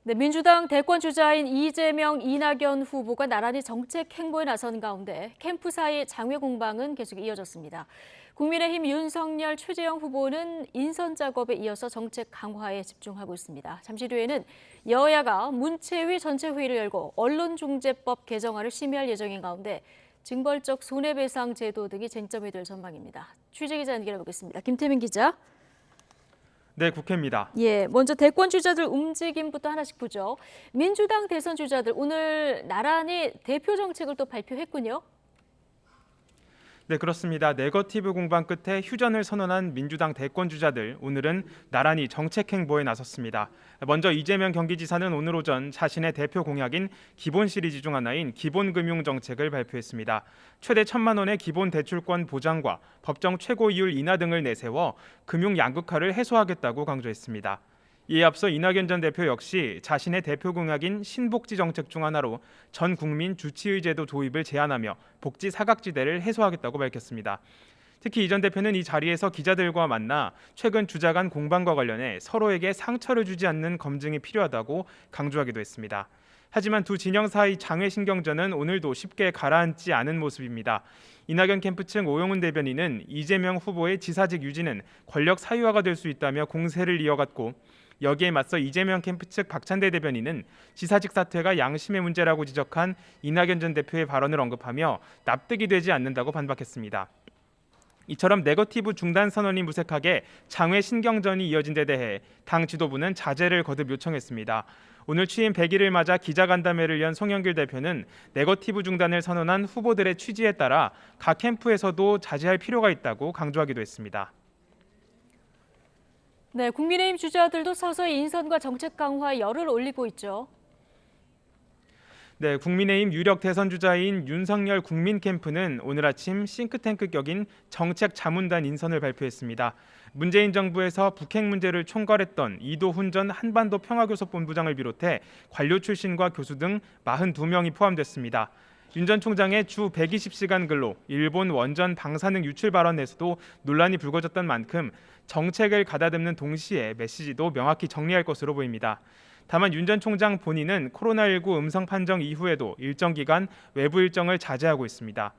네, 민주당 대권 주자인 이재명, 이낙연 후보가 나란히 정책 행보에 나선 가운데 캠프 사이 장외 공방은 계속 이어졌습니다. 국민의힘 윤석열, 최재형 후보는 인선 작업에 이어서 정책 강화에 집중하고 있습니다. 잠시 뒤에는 여야가 문체위 전체 회의를 열고 언론중재법 개정안을 심의할 예정인 가운데 징벌적 손해배상 제도 등이 쟁점이 될 전망입니다. 취재 기자 연결해 보겠습니다. 김태민 기자. 네, 국회입니다. 예, 먼저 대권 주자들 움직임부터 하나씩 보죠. 민주당 대선 주자들 오늘 나란히 대표 정책을 또 발표했군요. 네, 그렇습니다. 네거티브 공방 끝에 휴전을 선언한 민주당 대권 주자들 오늘은 나란히 정책 행보에 나섰습니다. 먼저 이재명 경기지사는 오늘 오전 자신의 대표 공약인 기본 시리즈 중 하나인 기본금융 정책을 발표했습니다. 최대 1,000만 원의 기본 대출권 보장과 법정 최고 이율 인하 등을 내세워 금융 양극화를 해소하겠다고 강조했습니다. 이에 앞서 이낙연 전 대표 역시 자신의 대표 공약인 신복지 정책 중 하나로 전 국민 주치의제도 도입을 제안하며 복지 사각지대를 해소하겠다고 밝혔습니다. 특히 이 전 대표는 이 자리에서 기자들과 만나 최근 주자 간 공방과 관련해 서로에게 상처를 주지 않는 검증이 필요하다고 강조하기도 했습니다. 하지만 두 진영 사이 장외 신경전은 오늘도 쉽게 가라앉지 않은 모습입니다. 이낙연 캠프 측 오영훈 대변인은 이재명 후보의 지사직 유지는 권력 사유화가 될 수 있다며 공세를 이어갔고, 여기에 맞서 이재명 캠프 측 박찬대 대변인은 지사직 사퇴가 양심의 문제라고 지적한 이낙연 전 대표의 발언을 언급하며 납득이 되지 않는다고 반박했습니다. 이처럼 네거티브 중단 선언이 무색하게 장외 신경전이 이어진 데 대해 당 지도부는 자제를 거듭 요청했습니다. 오늘 취임 100일을 맞아 기자간담회를 연 송영길 대표는 네거티브 중단을 선언한 후보들의 취지에 따라 각 캠프에서도 자제할 필요가 있다고 강조하기도 했습니다. 네, 국민의힘 주자들도 서서히 인선과 정책 강화에 열을 올리고 있죠. 네, 국민의힘 유력 대선 주자인 윤석열 국민 캠프는 오늘 아침 싱크탱크 격인 정책 자문단 인선을 발표했습니다. 문재인 정부에서 북핵 문제를 총괄했던 이도훈 전 한반도 평화교섭본부장을 비롯해 관료 출신과 교수 등 42명이 포함됐습니다. 윤 전 총장의 주 120시간 근로, 일본 원전 방사능 유출 발언에서도 논란이 불거졌던 만큼 정책을 가다듬는 동시에 메시지도 명확히 정리할 것으로 보입니다. 다만 윤 전 총장 본인은 코로나19 음성 판정 이후에도 일정 기간 외부 일정을 자제하고 있습니다.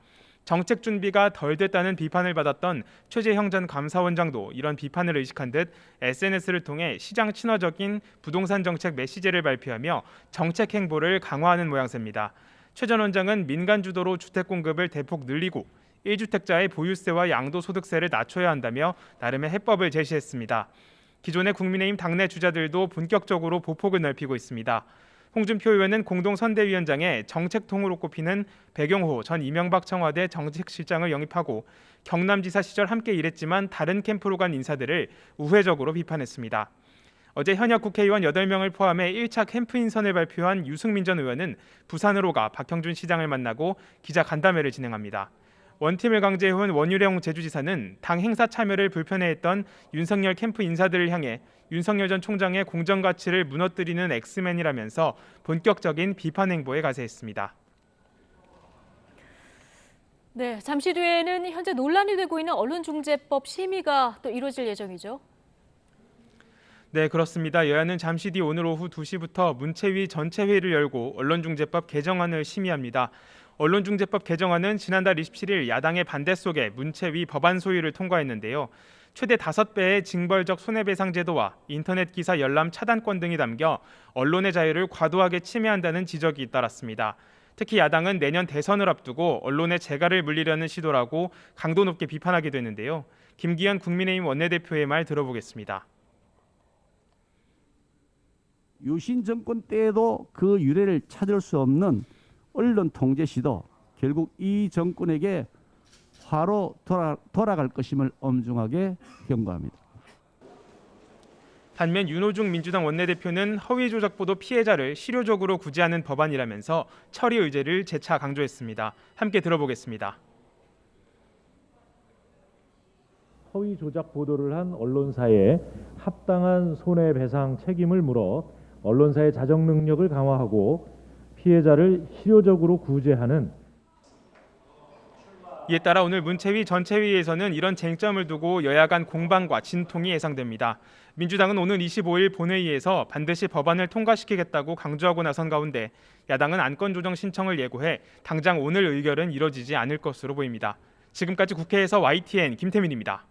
정책 준비가 덜 됐다는 비판을 받았던 최재형 전 감사원장도 이런 비판을 의식한 듯 SNS를 통해 시장 친화적인 부동산 정책 메시지를 발표하며 정책 행보를 강화하는 모양새입니다. 최 전 원장은 민간 주도로 주택 공급을 대폭 늘리고 1주택자의 보유세와 양도소득세를 낮춰야 한다며 나름의 해법을 제시했습니다. 기존의 국민의힘 당내 주자들도 본격적으로 보폭을 넓히고 있습니다. 홍준표 의원은 공동선대위원장에 정책통으로 꼽히는 백용호 전 이명박 청와대 정책실장을 영입하고 경남지사 시절 함께 일했지만 다른 캠프로 간 인사들을 우회적으로 비판했습니다. 어제 현역 국회의원 8명을 포함해 1차 캠프 인선을 발표한 유승민 전 의원은 부산으로 가 박형준 시장을 만나고 기자 간담회를 진행합니다. 원팀을 강제해온 원유령 제주지사는 당 행사 참여를 불편해했던 윤석열 캠프 인사들을 향해 윤석열 전 총장의 공정가치를 무너뜨리는 엑스맨이라면서 본격적인 비판 행보에 가세했습니다. 네, 잠시 뒤에는 현재 논란이 되고 있는 언론중재법 심의가 또 이루어질 예정이죠. 네, 그렇습니다. 여야는 잠시 뒤 오늘 오후 2시부터 문체위 전체 회의를 열고 언론중재법 개정안을 심의합니다. 언론중재법 개정안은 지난달 27일 야당의 반대 속에 문체위 법안 소위를 통과했는데요. 최대 5배의 징벌적 손해배상 제도와 인터넷 기사 열람 차단권 등이 담겨 언론의 자유를 과도하게 침해한다는 지적이 잇따랐습니다. 특히 야당은 내년 대선을 앞두고 언론의 재갈을 물리려는 시도라고 강도 높게 비판하기도 했는데요. 김기현 국민의힘 원내대표의 말 들어보겠습니다. 유신 정권 때에도 그 유례를 찾을 수 없는 언론 통제 시도, 결국 이 정권에게 화로 돌아갈 것임을 엄중하게 경고합니다. 반면 윤호중 민주당 원내대표는 허위 조작 보도 피해자를 실효적으로 구제하는 법안이라면서 처리 의제를 재차 강조했습니다. 함께 들어보겠습니다. 허위 조작 보도를 한 언론사에 합당한 손해배상 책임을 물어 언론사의 자정 능력을 강화하고 피해자를 실효적으로 구제하는 이에 따라 오늘 문체위 전체회의에서는 이런 쟁점을 두고 여야 간 공방과 진통이 예상됩니다. 민주당은 오는 25일 본회의에서 반드시 법안을 통과시키겠다고 강조하고 나선 가운데 야당은 안건 조정 신청을 예고해 당장 오늘 의결은 이뤄지지 않을 것으로 보입니다. 지금까지 국회에서 YTN 김태민입니다.